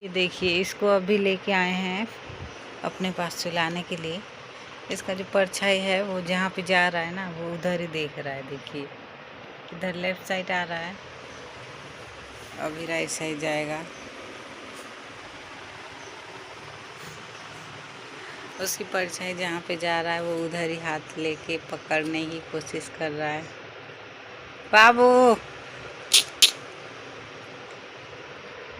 ये देखिए, इसको अभी लेके आए हैं अपने पास सुलाने के लिए। इसका जो परछाई है वो जहाँ पे जा रहा है ना, वो उधर ही देख रहा है। देखिए, इधर लेफ्ट साइड आ रहा है, अभी राइट साइड जाएगा। उसकी परछाई जहाँ पे जा रहा है वो उधर ही हाथ लेके पकड़ने की कोशिश कर रहा है। बाबू,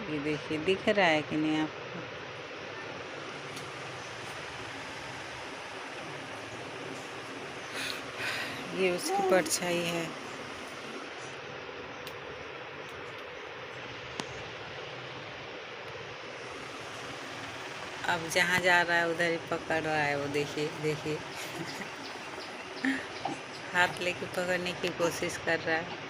ये देखिए, दिख रहा है कि नहीं आपको? ये उसकी परछाई है। अब जहाँ जा रहा है उधर ही पकड़ रहा है वो। देखिए देखिए हाथ लेके पकड़ने की कोशिश कर रहा है।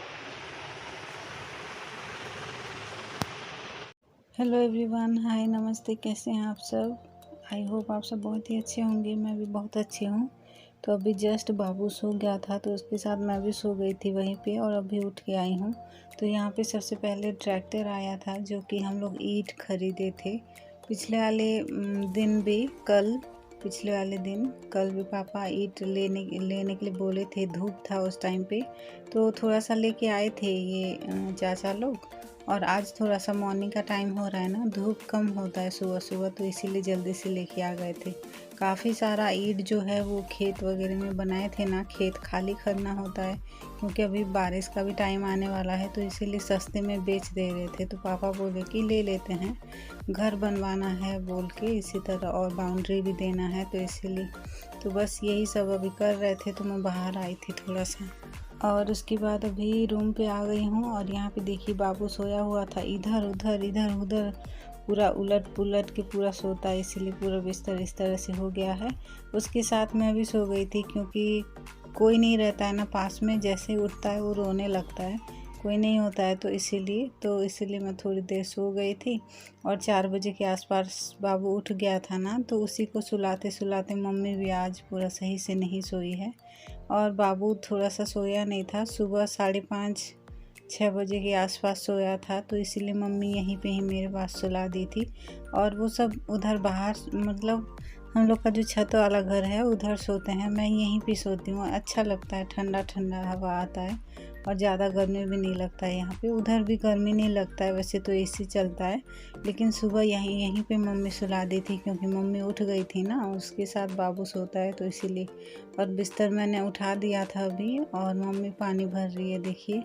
हेलो एवरीवन, हाय, नमस्ते। कैसे हैं आप सब? आई होप आप सब बहुत ही अच्छे होंगे। मैं भी बहुत अच्छी हूँ। तो अभी जस्ट बाबू सो गया था तो उसके साथ मैं भी सो गई थी वहीं पे, और अभी उठ के आई हूँ। तो यहाँ पे सबसे पहले ट्रैक्टर आया था, जो कि हम लोग ईंट खरीदे थे पिछले वाले दिन भी। पिछले वाले दिन कल भी पापा ईंट लेने के लिए बोले थे। धूप था उस टाइम पे, तो थोड़ा सा लेके आए थे ये चाचा लोग। और आज थोड़ा सा मॉर्निंग का टाइम हो रहा है ना, धूप कम होता है सुबह सुबह, तो इसीलिए जल्दी से लेके आ गए थे। काफ़ी सारा ईंट जो है वो खेत वगैरह में बनाए थे ना, खेत खाली करना होता है क्योंकि अभी बारिश का भी टाइम आने वाला है, तो इसीलिए सस्ते में बेच दे रहे थे। तो पापा बोले कि ले लेते हैं, घर बनवाना है बोल के, इसी तरह और बाउंड्री भी देना है, तो इसीलिए तो बस यही सब अभी कर रहे थे। तो मैं बाहर आई थी थोड़ा सा, और उसके बाद अभी रूम पे आ गई हूँ। और यहाँ पे देखिए, बाबू सोया हुआ था, इधर उधर इधर उधर पूरा उलट पुलट के पूरा सोता है, इसीलिए पूरा बिस्तर इस तरह से हो गया है। उसके साथ मैं भी सो गई थी क्योंकि कोई नहीं रहता है ना पास में। जैसे ही उठता है वो रोने लगता है, कोई नहीं होता है, तो इसीलिए मैं थोड़ी देर सो गई थी। और 4 बजे के आसपास बाबू उठ गया था ना, तो उसी को सुलाते सुलाते मम्मी भी आज पूरा सही से नहीं सोई है। और बाबू थोड़ा सा सोया नहीं था, सुबह 5:30-6 बजे के आसपास सोया था, तो इसीलिए मम्मी यहीं पे ही मेरे पास सुला दी थी। और वो सब उधर बाहर, मतलब हम लोग का जो छत वाला घर है उधर सोते हैं, मैं यहीं पे सोती हूँ। अच्छा लगता है, ठंडा ठंडा हवा आता है और ज़्यादा गर्मी भी नहीं लगता है यहाँ पे। उधर भी गर्मी नहीं लगता है, वैसे तो एसी चलता है, लेकिन सुबह यहीं पे मम्मी सुला दी थी क्योंकि मम्मी उठ गई थी ना, उसके साथ बाबू सोता है, तो इसीलिए। और बिस्तर मैंने उठा दिया था अभी, और मम्मी पानी भर रही है देखिए।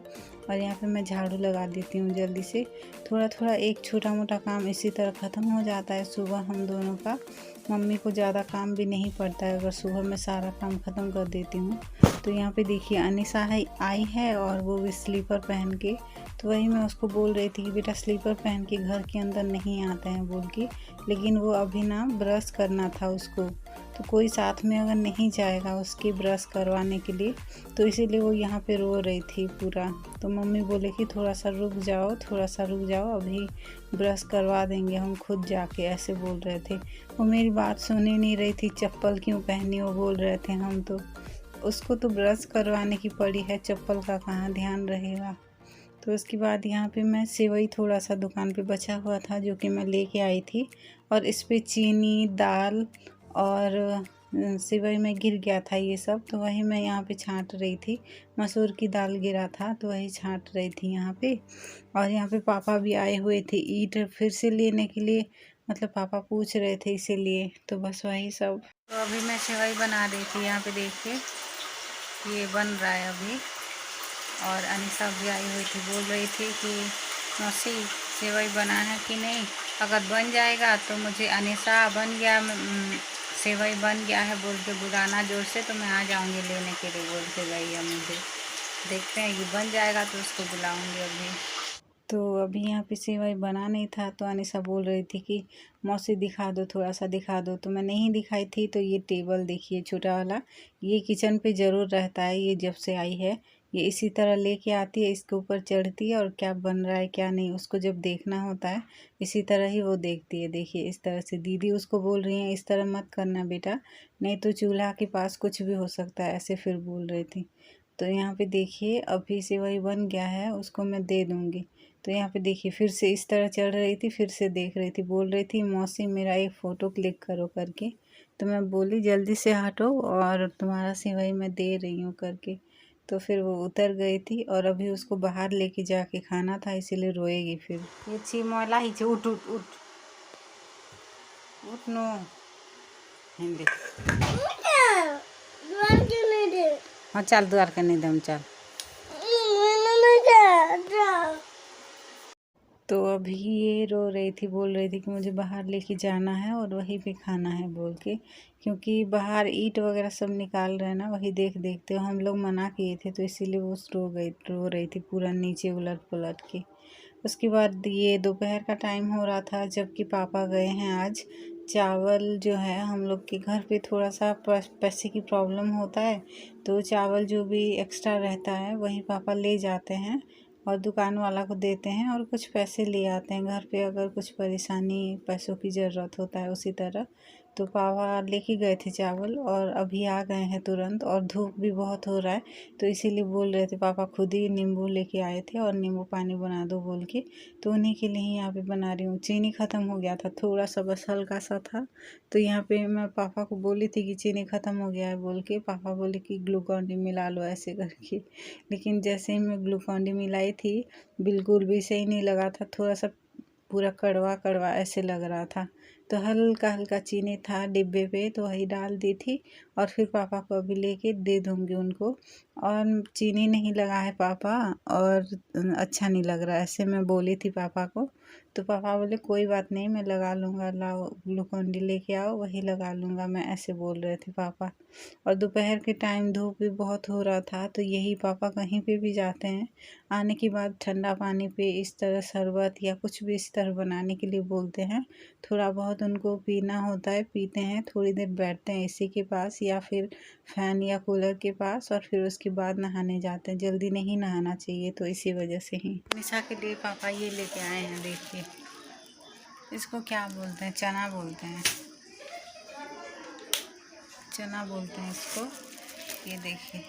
और यहाँ पे मैं झाड़ू लगा देती हूँ जल्दी से। थोड़ा थोड़ा एक छोटा मोटा काम इसी तरह ख़त्म हो जाता है सुबह हम दोनों का। मम्मी को ज़्यादा काम भी नहीं पड़ता है अगर सुबह मैं सारा काम ख़त्म कर देती हूँ। तो यहाँ पे देखिए, अनिशा आई है, और वो भी स्लीपर पहन के। तो वही मैं उसको बोल रही थी कि बेटा स्लीपर पहन के घर के अंदर नहीं आते हैं बोल के, लेकिन वो अभी ना ब्रश करना था उसको, तो कोई साथ में अगर नहीं जाएगा उसकी ब्रश करवाने के लिए, तो इसीलिए वो यहाँ पे रो रही थी पूरा। तो मम्मी बोले कि थोड़ा सा रुक जाओ, अभी ब्रश करवा देंगे हम खुद जाके, ऐसे बोल रहे थे। वो मेरी बात सुन ही नहीं रही थी। चप्पल क्यों पहनी, वो बोल रहे थे हम तो, उसको तो ब्रश करवाने की पड़ी है, चप्पल का कहाँ ध्यान रहेगा। तो उसके बाद यहाँ पे मैं सेवई, थोड़ा सा दुकान पे बचा हुआ था जो कि मैं लेके आई थी, और इस पे चीनी, दाल और सेवई में गिर गया था ये सब, तो वही मैं यहाँ पे छांट रही थी। मसूर की दाल गिरा था तो वही छांट रही थी यहाँ पे। और यहाँ पे पापा भी आए हुए थे ईंट फिर से लेने के लिए, मतलब पापा पूछ रहे थे इसीलिए, तो बस वही सब। तो अभी मैं सेवई बना रही थी, यहाँ पे देखिए ये बन रहा है अभी। और अनिशा भी आई हुई थी, बोल रही थी कि मौसी सेवई बना है कि नहीं, अगर बन जाएगा तो मुझे अनिशा बन गया, सेवई बन गया है बोल के बुलाना जोर से, तो मैं आ जाऊंगी लेने के लिए बोल के गई है मुझे। देखते हैं कि बन जाएगा तो उसको बुलाऊंगी अभी। तो अभी यहाँ पे सेवई बना नहीं था, तो अनिशा बोल रही थी कि मौसी दिखा दो, थोड़ा सा दिखा दो, तो मैं नहीं दिखाई थी। तो ये टेबल देखिए छोटा वाला, ये किचन पे ज़रूर रहता है, ये जब से आई है ये इसी तरह लेके आती है, इसके ऊपर चढ़ती है, और क्या बन रहा है क्या नहीं उसको जब देखना होता है इसी तरह ही वो देखती है। देखिए इस तरह से दीदी उसको बोल रही हैं इस तरह मत करना बेटा, नहीं तो चूल्हा के पास कुछ भी हो सकता है, ऐसे फिर बोल रही थी। तो यहाँ पे देखिए अभी से वही बन गया है, उसको मैं दे दूँगी। तो यहाँ पे देखिए फिर से इस तरह चढ़ रही थी, फिर से देख रही थी, बोल रही थी मौसी मेरा एक फ़ोटो क्लिक करो करके। तो मैं बोली जल्दी से हटो और तुम्हारा सेवई मैं दे रही हूँ करके। तो फिर वो उतर गई थी और अभी उसको बाहर लेके जाके खाना था, इसीलिए रोएगी फिर। ये छी मोला ही छे, उठ उठ उठ उठ नो हिंदी। हाँ चल द्वार के नहीं दम चल। तो अभी ये रो रही थी, बोल रही थी कि मुझे बाहर लेके जाना है और वहीं पे खाना है बोल के, क्योंकि बाहर ईंट वगैरह सब निकाल रहे हैं ना, वही देख देखते हम लोग मना किए थे, तो इसीलिए वो रो रही थी पूरा नीचे उलट पुलट के। उसके बाद ये दोपहर का टाइम हो रहा था, जबकि पापा गए हैं आज। चावल जो है हम लोग के घर पे थोड़ा सा पैसे की प्रॉब्लम होता है, तो चावल जो भी एक्स्ट्रा रहता है वही पापा ले जाते हैं और दुकान वाला को देते हैं और कुछ पैसे ले आते हैं घर पे, अगर कुछ परेशानी पैसों की ज़रूरत होता है उसी तरह। तो पापा लेके गए थे चावल और अभी आ गए हैं तुरंत, और धूप भी बहुत हो रहा है, तो इसीलिए बोल रहे थे पापा खुद ही नींबू लेके आए थे और नींबू पानी बना दो बोल के, तो उन्हीं के लिए ही यहाँ पे बना रही हूँ। चीनी ख़त्म हो गया था, थोड़ा सा बस हल्का सा था, तो यहाँ पे मैं पापा को बोली थी कि चीनी ख़त्म हो गया है बोल के, पापा बोले कि ग्लूकॉन डी मिला लो ऐसे करके। लेकिन जैसे ही मैं ग्लूकॉन डी मिलाई थी, बिल्कुल भी सही नहीं लगा था, थोड़ा सा पूरा कड़वा कड़वा ऐसे लग रहा था। तो हल्का हल्का चीनी था डिब्बे पे, तो वही डाल दी थी और फिर पापा को अभी लेके दे दूँगी उनको। और चीनी नहीं लगा है पापा और अच्छा नहीं लग रहा, ऐसे मैं बोली थी पापा को, तो पापा बोले कोई बात नहीं मैं लगा लूँगा, लाओ ग्लूकॉन डी लेके आओ वही लगा लूँगा मैं, ऐसे बोल रहे थे पापा। और दोपहर के टाइम धूप भी बहुत हो रहा था, तो यही पापा कहीं पे भी जाते हैं, आने के बाद ठंडा पानी पे इस तरह शरबत या कुछ भी इस तरह बनाने के लिए बोलते हैं। थोड़ा बहुत उनको पीना होता है, पीते हैं, थोड़ी देर बैठते हैं एसी के पास या फिर फैन या कूलर के पास, और फिर उसके बाद नहाने जाते हैं। जल्दी नहीं नहाना चाहिए, तो इसी वजह से ही। निशा के लिए पापा ये लेके आए हैं, देखिए इसको क्या बोलते हैं, चना बोलते हैं, चना बोलते हैं इसको। ये देखिए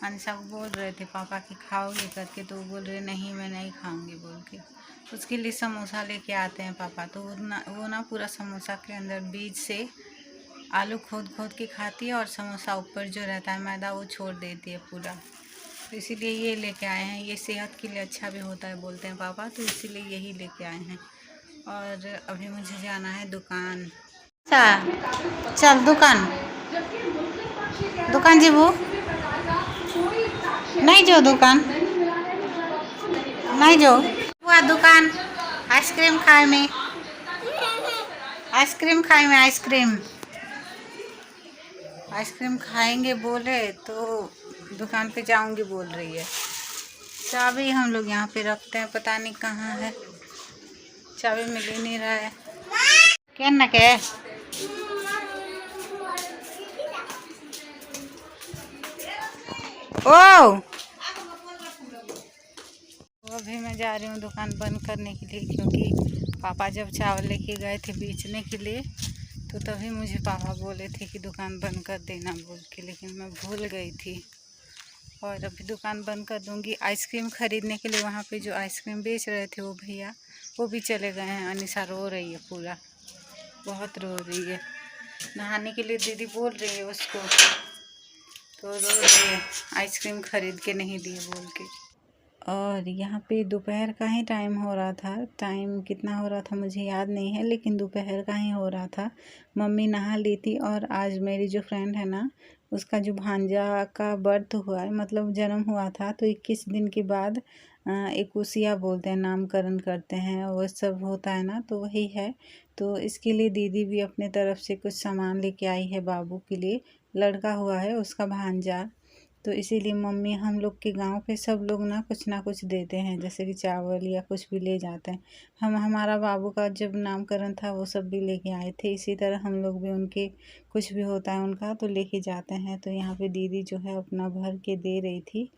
अनिशा को बोल रहे थे पापा कि खाओगे करके, तो वो बोल रहे नहीं मैं नहीं खाऊंगी बोल के। उसके लिए समोसा लेके आते हैं पापा, तो वो ना पूरा समोसा के अंदर बीच से आलू खोद खोद के खाती है और समोसा ऊपर जो रहता है मैदा वो छोड़ देती है पूरा। तो इसीलिए ये लेके आए हैं, ये सेहत के लिए अच्छा भी होता है बोलते हैं पापा, तो इसीलिए यही लेके आए हैं। और अभी मुझे जाना है दुकान। अच्छा चल दुकान, दुकान जीबू नहीं जो दुकान नहीं जो हुआ दुकान, आइसक्रीम खाए में, आइसक्रीम खाए में, आइसक्रीम आइसक्रीम खाएंगे बोले तो दुकान पे जाऊंगी बोल रही है। चाबी हम लोग यहाँ पे रखते हैं, पता नहीं कहाँ है, चाबी मिल ही नहीं रहा है। क्या ना क्या ओ, तो अभी मैं जा रही हूँ दुकान बंद करने के लिए, क्योंकि पापा जब चावल लेके गए थे बेचने के लिए, तो तभी मुझे पापा बोले थे कि दुकान बंद कर देना बोल के, लेकिन मैं भूल गई थी। और अभी दुकान बंद कर दूँगी। आइसक्रीम ख़रीदने के लिए वहाँ पे जो आइसक्रीम बेच रहे थे वो भैया, वो भी चले गए हैं। अनिशा रो रही है पूरा, बहुत रो रही है, नहाने के लिए दीदी बोल रही है उसको, तो रो रही है आइसक्रीम ख़रीद के नहीं दिए बोल के। और यहाँ पे दोपहर का ही टाइम हो रहा था, टाइम कितना हो रहा था मुझे याद नहीं है, लेकिन दोपहर का ही हो रहा था। मम्मी नहा ली थी और आज मेरी जो फ्रेंड है ना, उसका जो भांजा का बर्थ हुआ है, मतलब जन्म हुआ था, तो 21 दिन के बाद एकुशिया बोलते हैं, नामकरण करते हैं, वो सब होता है ना, तो वही है। तो इसके लिए दीदी भी अपने तरफ से कुछ सामान लेके आई है बाबू के लिए, लड़का हुआ है उसका भांजा, तो इसीलिए मम्मी हम लोग के गांव पे सब लोग ना कुछ देते हैं, जैसे कि चावल या कुछ भी ले जाते हैं। हमारा बाबू का जब नामकरण था वो सब भी लेके आए थे, इसी तरह हम लोग भी उनके कुछ भी होता है उनका तो लेके जाते हैं। तो यहाँ पे दीदी जो है अपना भर के दे रही थी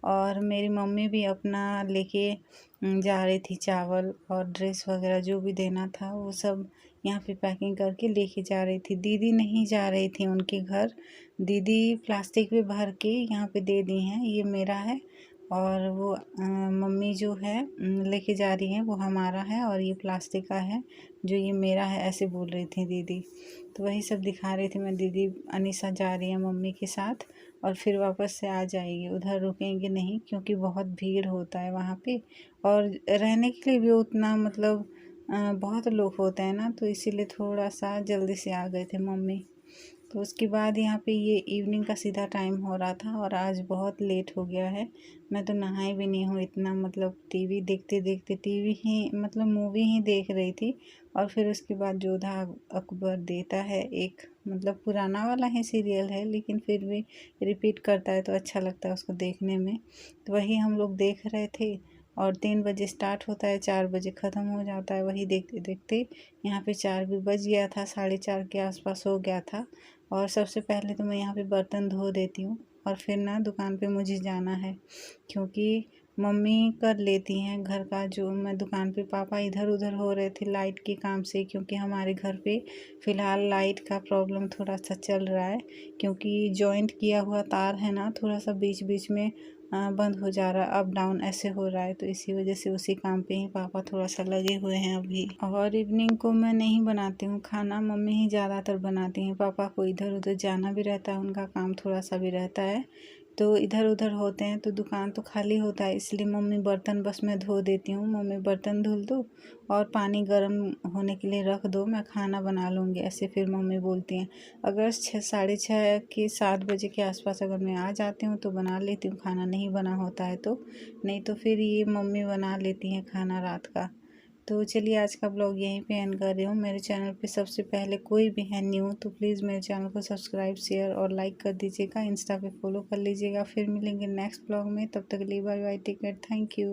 और मेरी मम्मी भी अपना लेके जा रही थी, चावल और ड्रेस वगैरह जो भी देना था वो सब यहाँ पे पैकिंग करके लेके जा रही थी। दीदी नहीं जा रही थी उनके घर, दीदी प्लास्टिक में भर के यहाँ पे दे दी हैं, ये मेरा है और वो मम्मी जो है लेके जा रही हैं वो हमारा है और ये प्लास्टिक का है जो ये मेरा है, ऐसे बोल रही थी दीदी। तो वही सब दिखा रही थी मैं। दीदी अनीसा जा रही है मम्मी के साथ और फिर वापस से आ जाएगी, उधर रुकेंगे नहीं क्योंकि बहुत भीड़ होता है वहाँ पे और रहने के लिए भी उतना मतलब बहुत लोग होते हैं ना, तो इसीलिए थोड़ा सा जल्दी से आ गए थे मम्मी। तो उसके बाद यहाँ पे ये इवनिंग का सीधा टाइम हो रहा था और आज बहुत लेट हो गया है। मैं तो नहाई भी नहीं हूँ, इतना मतलब टीवी देखते देखते टीवी ही मतलब मूवी ही देख रही थी। और फिर उसके बाद जोधा अकबर देता है एक, मतलब पुराना वाला ही सीरियल है लेकिन फिर भी रिपीट करता है तो अच्छा लगता है उसको देखने में। तो वही हम लोग देख रहे थे और 3 बजे स्टार्ट होता है, 4 बजे ख़त्म हो जाता है। वही देखते देखते यहाँ पे 4 भी बज गया था, 4:30 के आसपास हो गया था। और सबसे पहले तो मैं यहाँ पे बर्तन धो देती हूँ और फिर ना दुकान पे मुझे जाना है क्योंकि मम्मी कर लेती हैं घर का जो मैं दुकान पे। पापा इधर उधर हो रहे थे लाइट के काम से क्योंकि हमारे घर पे फ़िलहाल लाइट का प्रॉब्लम थोड़ा सा चल रहा है क्योंकि जॉइंट किया हुआ तार है ना, थोड़ा सा बीच बीच में बंद हो जा रहा है, अप डाउन ऐसे हो रहा है। तो इसी वजह से उसी काम पे ही पापा थोड़ा सा लगे हुए हैं अभी। और इवनिंग को मैं नहीं बनाती हूँ खाना, मम्मी ही ज़्यादातर बनाती हैं। पापा को इधर उधर जाना भी रहता है, उनका काम थोड़ा सा भी रहता है तो इधर उधर होते हैं तो दुकान तो खाली होता है, इसलिए मम्मी बर्तन बस मैं धो देती हूँ। मम्मी बर्तन धुल दो और पानी गर्म होने के लिए रख दो, मैं खाना बना लूँगी, ऐसे फिर मम्मी बोलती हैं। अगर 6 6:30 के 7 बजे के आसपास अगर मैं आ जाती हूँ तो बना लेती हूँ खाना, नहीं बना होता है तो नहीं, तो फिर ये मम्मी बना लेती हैं खाना रात का। तो चलिए आज का ब्लॉग यहीं पे एंड कर रही हूँ। मेरे चैनल पे सबसे पहले कोई भी है न्यू तो प्लीज़ मेरे चैनल को सब्सक्राइब शेयर और लाइक कर दीजिएगा, इंस्टा पे फॉलो कर लीजिएगा। फिर मिलेंगे नेक्स्ट ब्लॉग में, तब तक के लिए bye bye, take care, thank you.